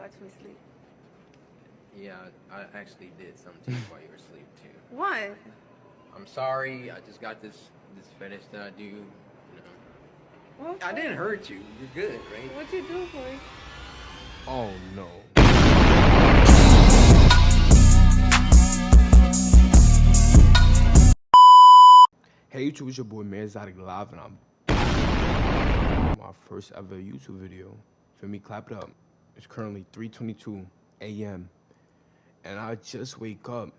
watch me sleep? Yeah, I actually did something to you while you were asleep too. What? I'm sorry. I just got this fetish that I do. You know. What? I didn't hurt you. You're good, right? What you do, Corey? Oh no. Hey YouTube, it's your boy Man Exotic Live, and I'm my first ever YouTube video. For me, clap it up. It's currently 3:22 a.m. and I just wake up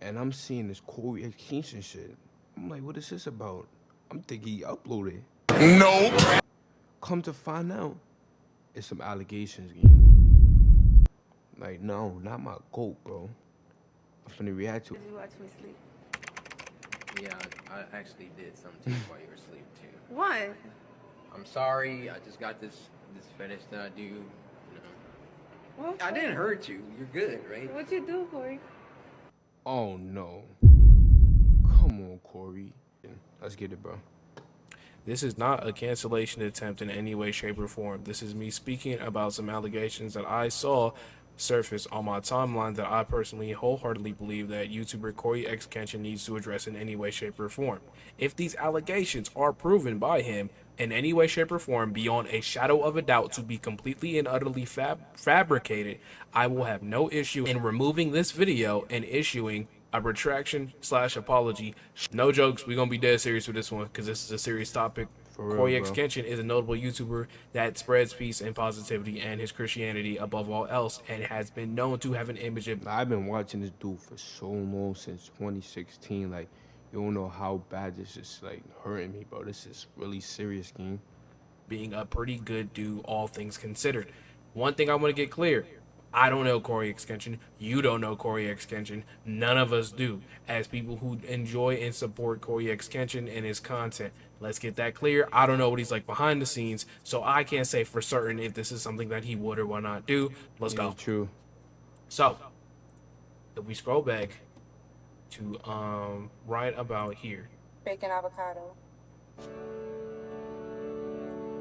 and I'm seeing this CoryXKenshin shit. I'm like, what is this about? I'm thinking he uploaded. Nope. Come to find out, it's some allegations, game. Like, no, not my goat, bro. I'm finna react to it. Did you watch me sleep? Yeah, I actually did something to you while you were asleep too. What? I'm sorry. I just got this fetish that I do. You know. What? I didn't hurt you. You're good, right? What you do, Corey? Oh no. Come on, Corey. Let's get it, bro. This is not a cancellation attempt in any way, shape, or form. This is me speaking about some allegations that I saw surface on my timeline that I personally wholeheartedly believe that YouTuber CoryXKenshin needs to address in any way, shape, or form. If these allegations are proven by him in any way, shape, or form beyond a shadow of a doubt to be completely and utterly fabricated, I will have no issue in removing this video and issuing a retraction / apology. No jokes, we're gonna be dead serious with this one because this is a serious topic. CoryXKenshin is a notable YouTuber that spreads peace and positivity and his Christianity above all else, and has been known to have an image of. I've been watching this dude for so long, since 2016. Like, you don't know how bad this is like hurting me, bro. This is really serious, game. Being a pretty good dude, all things considered. One thing I want to get clear. I don't know CoryXKenshin. You don't know CoryXKenshin. None of us do, as people who enjoy and support CoryXKenshin and his content. Let's get that clear. I don't know what he's like behind the scenes, so I can't say for certain if this is something that he would or would not do. Let's go. True. So, if we scroll back to right about here. Bacon avocado.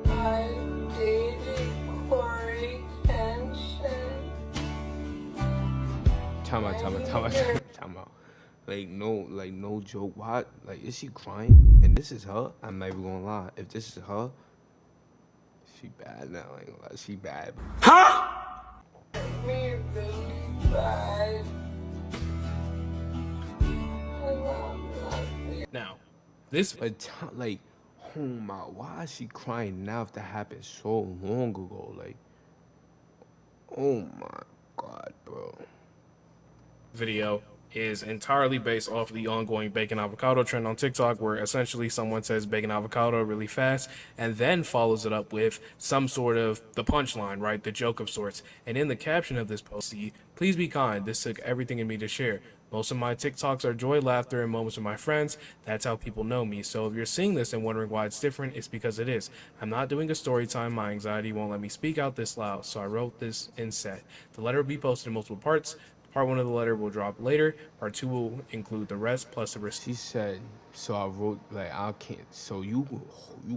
I'm dating CoryXKenshin. Time out. Like, no joke. What? Like, is she crying? And this is her? I'm not even gonna lie. If this is her, she bad now. I ain't gonna lie. She bad. Me really bad. Now, this But like, oh my, why is she crying now if that happened so long ago? Like, oh my God, bro. video is entirely based off the ongoing bacon avocado trend on TikTok, where essentially someone says bacon avocado really fast and then follows it up with some sort of the punchline, right? The joke of sorts. And in the caption of this post, please be kind. This took everything in me to share. Most of my TikToks are joy, laughter, and moments with my friends. That's how people know me. So if you're seeing this and wondering why it's different, it's because it is. I'm not doing a story time. My anxiety won't let me speak out this loud. So I wrote this instead. The letter will be posted in multiple parts. Part 1 of the letter will drop later. Part 2 will include the rest plus the receipt. She said, so I wrote, like, I can't, so you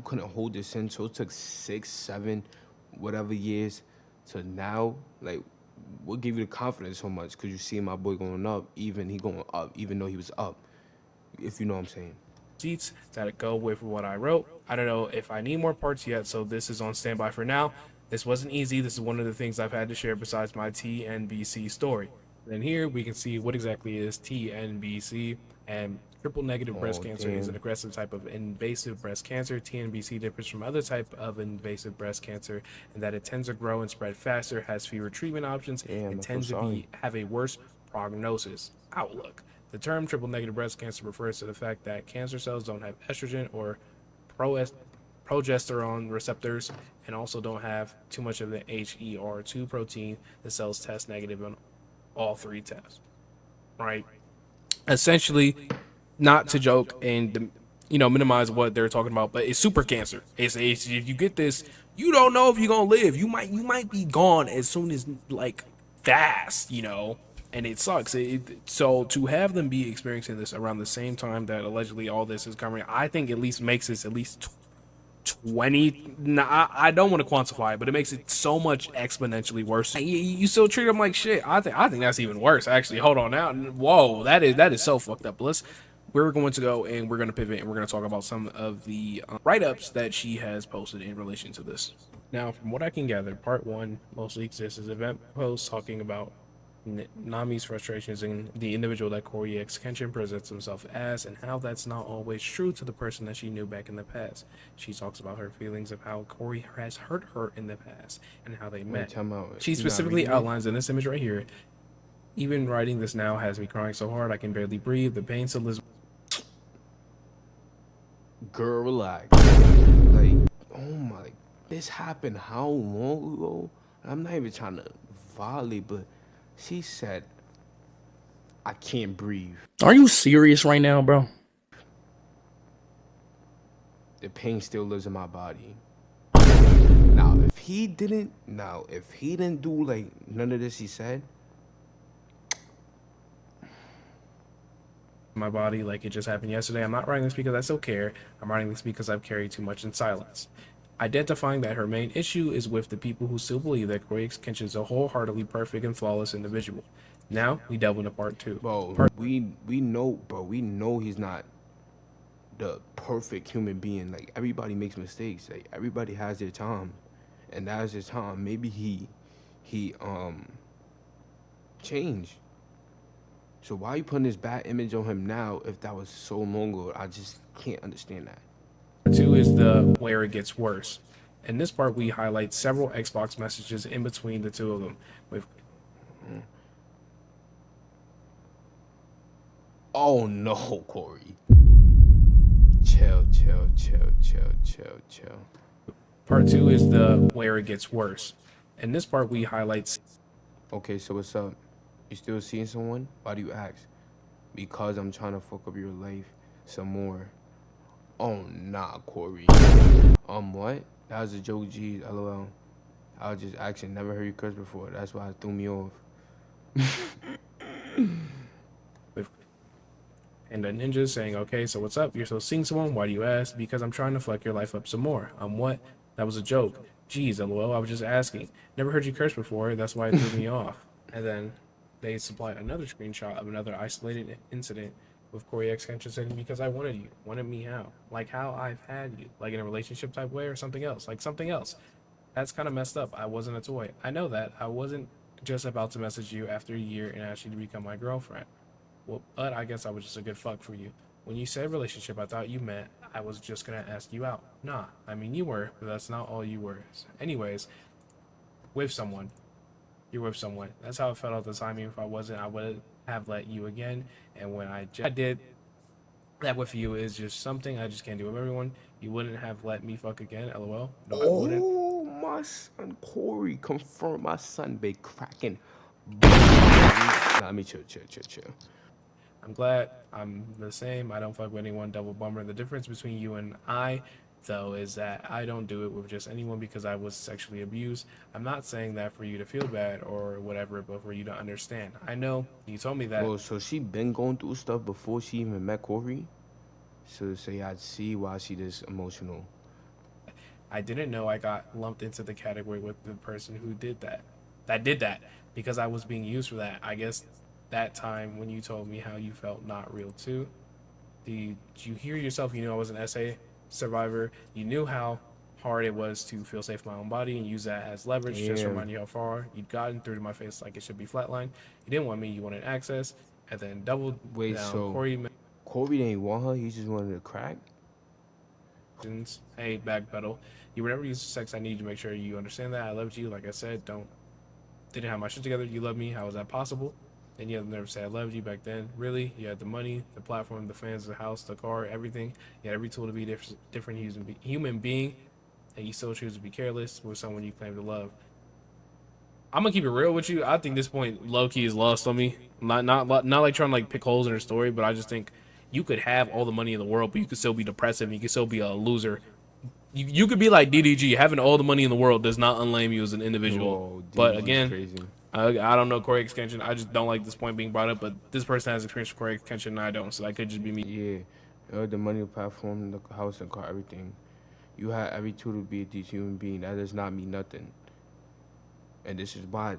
couldn't hold this in, so it took 6, 7, whatever years to now. Like, what gave you the confidence so much? Because you see my boy going up, he going up, even though he was up, if you know what I'm saying. Receipts that go with what I wrote. I don't know if I need more parts yet, so this is on standby for now. This wasn't easy. This is one of the things I've had to share besides my TNBC story. Then here we can see what exactly is TNBC, and triple negative breast cancer is an aggressive type of invasive breast cancer. TNBC differs from other type of invasive breast cancer in that it tends to grow and spread faster, has fewer treatment options, and tends to have a worse prognosis outlook. The term triple negative breast cancer refers to the fact that cancer cells don't have estrogen or progesterone receptors, and also don't have too much of the HER2 protein. The cells test negative on all 3 tests, right? Essentially, not to joke and minimize what they're talking about, but it's super cancer. It's if you get this, you don't know if you're gonna live. You might be gone as soon as, like, fast, and it sucks. So to have them be experiencing this around the same time that allegedly all this is coming, I think at least makes this at least 20. Nah, I don't want to quantify it, but it makes it so much exponentially worse. You still treat them like shit. I think that's even worse. Actually, hold on now. Whoa, that is so fucked up. We're going to go and we're going to pivot and we're going to talk about some of the write-ups that she has posted in relation to this. Now, from what I can gather, part one mostly exists as event posts talking about Nami's frustrations and the individual that CoryXKenshin presents himself as, and how that's not always true to the person that she knew back in the past. She talks about her feelings of how Cory has hurt her in the past and how they met. She specifically outlines in this image right here, even writing this now has me crying so hard I can barely breathe. The pain still is. Girl, relax. Like, oh my, this happened how long ago? I'm not even trying to violate, but she said, I can't breathe. Are you serious right now, bro? The pain still lives in my body. Now, if he didn't do like none of this he said, My body like it just happened yesterday. I'm not writing this because I still care. I'm writing this because I've carried too much in silence. Identifying that her main issue is with the people who still believe that CoryXKenshin is a wholeheartedly perfect and flawless individual. Now we delve into part two. bro, we know he's not the perfect human being. Like, everybody makes mistakes. Like, everybody has their time, and that is his time. Maybe he changed. So why are you putting this bad image on him now if that was so long ago? I just can't understand that. Part two is the where it gets worse. In this part, we highlight several Xbox messages in between the two of them. With Oh no, Cory. Chill. part two is the where it gets worse. In this part, we highlight. Okay, so what's up? You still seeing someone? Why do you ask? Because I'm trying to fuck up your life some more. Oh nah, Cory. What? That was a joke, geez, LOL. I was just asking, never heard you curse before. That's why it threw me off. And the ninja saying, okay, so what's up? You're still seeing someone? Why do you ask? Because I'm trying to fuck your life up some more. What? That was a joke. Geez, LOL, I was just asking. Never heard you curse before. That's why it threw me off. And then they supply another screenshot of another isolated incident with CoryXKenshin saying, because I wanted you. Wanted me how? Like how I've had you. Like in a relationship type way or something else. Like something else. That's kind of messed up. I wasn't a toy. I know that. I wasn't just about to message you after a year and ask you to become my girlfriend. Well, but I guess I was just a good fuck for you. When you said relationship, I thought you meant I was just gonna ask you out. Nah, I mean you were, but that's not all you were. Anyways, with someone. You're with someone. That's how it felt at the time. Even if I wasn't, I would have let you again. And when I did that with you is just something I just can't do with everyone. You wouldn't have let me fuck again, LOL. No, I wouldn't. Oh, my son, Cory, confirm my son be cracking. Nah, let me chill. I'm glad I'm the same. I don't fuck with anyone, double bummer. The difference between you and I, though, is that I don't do it with just anyone because I was sexually abused. I'm not saying that for you to feel bad or whatever, but for you to understand. I know you told me that. Well, so she been going through stuff before she even met Cory? So I'd see why she this emotional. I didn't know I got lumped into the category with the person who did that. That did that because I was being used for that. I guess that time when you told me how you felt not real too. Did you hear yourself? You knew I was an SA survivor. You knew how hard it was to feel safe in my own body and use that as leverage. Just to remind you how far you'd gotten through to my face like it should be flatline. You didn't want me. You wanted access. And then doubled down. So Cory didn't want her. He just wanted to crack. Hey, backpedal. You were never used to sex. I need to make sure you understand that. I loved you. Like I said, didn't have my shit together. You loved me. How was that possible? And you never say I loved you back then. Really? You had the money, the platform, the fans, the house, the car, everything. You had every tool to be a different human being, and you still choose to be careless with someone you claim to love. I'm gonna keep it real with you. I think this point low key is lost on me. Not like trying to like pick holes in her story, but I just think you could have all the money in the world, but you could still be depressive. You could still be a loser. You could be like DDG. Having all the money in the world does not unlame you as an individual. Whoa, but again, crazy. I don't know CoryXKenshin. I just don't like this point being brought up. But this person has experience with CoryXKenshin and I don't, so that could just be me. Yeah, the money, the platform, the house and car, everything. You have every tool to be a decent human being. That does not mean nothing. And this is why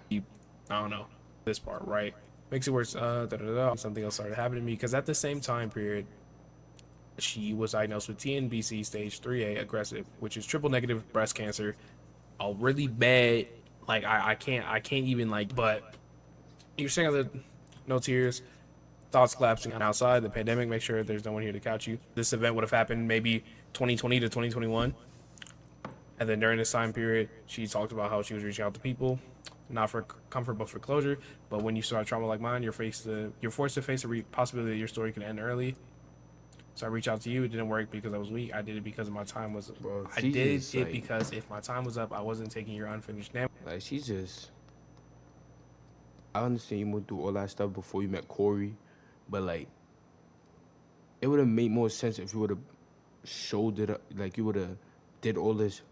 you I don't know this part, right? Makes it worse. Something else started happening to me because at the same time period, she was diagnosed with TNBC stage 3A aggressive, which is triple negative breast cancer. A really bad, like I can't even like. But you're saying the no tears, thoughts collapsing outside the pandemic. Make sure there's no one here to couch you. This event would have happened maybe 2020 to 2021. And then during this time period, she talked about how she was reaching out to people, not for comfort but for closure. But when you start trauma like mine, you're forced to face the possibility that your story can end early. So I reached out to you. It didn't work because I was weak. I did it because my time was. Bro, I did it because if my time was up, I wasn't taking your unfinished damage. like she's just. I understand you went through all that stuff before you met Cory, but like, it would have made more sense if you would have showed it, like you would have did all this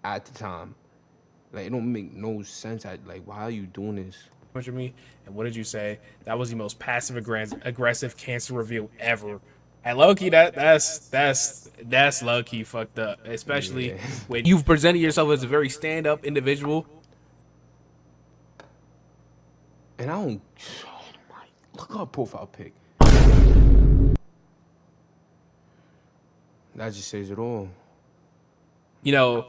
at the time. Like, it don't make no sense. Like, why are you doing this? Of me, and what did you say? That was the most passive aggressive cancer reveal ever. And low key, that's low key fucked up. Especially when you've presented yourself as a very stand up individual. And I don't. Oh my! Look at her profile pic. That just says it all. You know,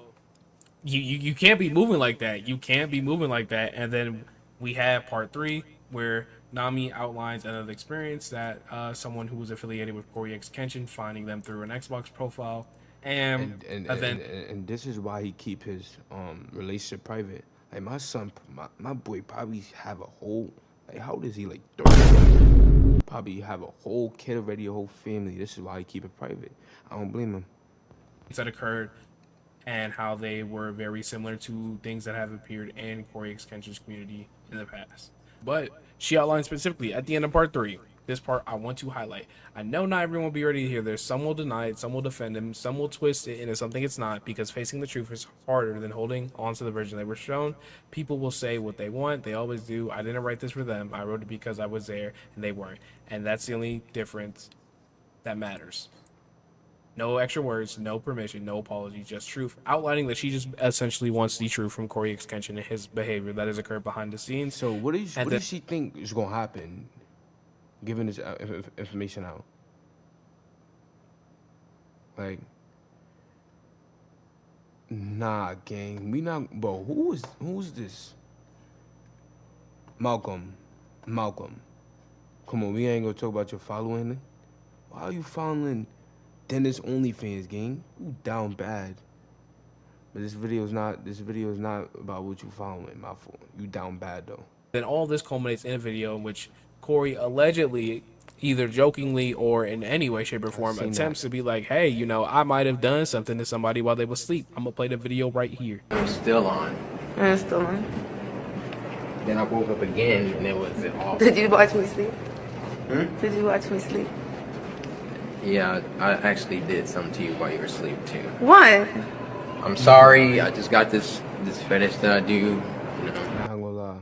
you can't be moving like that. You can't be moving like that. And then we have part 3 where Nami outlines another experience that someone who was affiliated with CoryXKenshin, finding them through an Xbox profile, and this is why he keep his relationship private. Like my son, my boy probably have a whole, like how old is he, like 30? Probably have a whole kid already, a whole family. This is why he keep it private. I don't blame him. That occurred and how they were very similar to things that have appeared in CoryXKenshin's community in the past. But she outlined specifically at the end of part 3. This part I want to highlight. I know not everyone will be ready to hear this. Some will deny it, some will defend him, some will twist it into something it's not, because facing the truth is harder than holding on to the version they were shown. People will say what they want. They always do. I didn't write this for them. I wrote it because I was there and they weren't. And that's the only difference that matters. No extra words, no permission, no apology, just truth. Outlining that she just essentially wants the truth from CoryXKenshin and his behavior that has occurred behind the scenes. So what does she think is gonna happen, given this information out? Like, nah, gang, we not, bro. Who's this? Malcolm. Come on, we ain't gonna talk about your following. Why are you following Dennis OnlyFans, gang? You down bad. But this video is not about what you following, my fault. You down bad though. Then all this culminates in a video in which Cory allegedly, either jokingly or in any way, shape, or form, attempts to be like, hey, you know, I might have done something to somebody while they was asleep. I'm gonna play the video right here. I'm still on. I'm still on. Then I woke up again and it was off. Did you watch me sleep? Did you watch me sleep? Yeah, I actually did something to you while you were asleep too. What? I'm sorry. I just got this finish that I do. You know. I'm not gonna lie.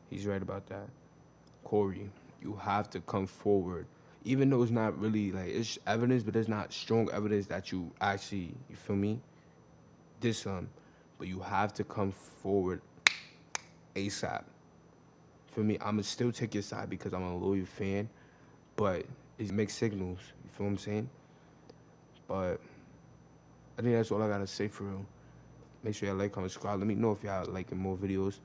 He's right about that. Cory, you have to come forward. Even though it's not really, like, it's evidence, but it's not strong evidence that you actually, you feel me? Did some. But you have to come forward ASAP. Feel me? I'ma still take your side because I'm a loyal fan. But it's mixed signals. You feel what I'm saying? But I think that's all I gotta say for real. Make sure y'all like, comment, subscribe. Let me know if y'all liking more videos.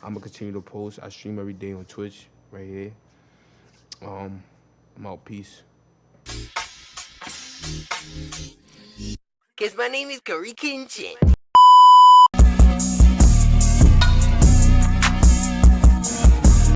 I'm gonna continue to post. I stream every day on Twitch, right here. I'm out. Peace. Cause my name is CoryXKenshin.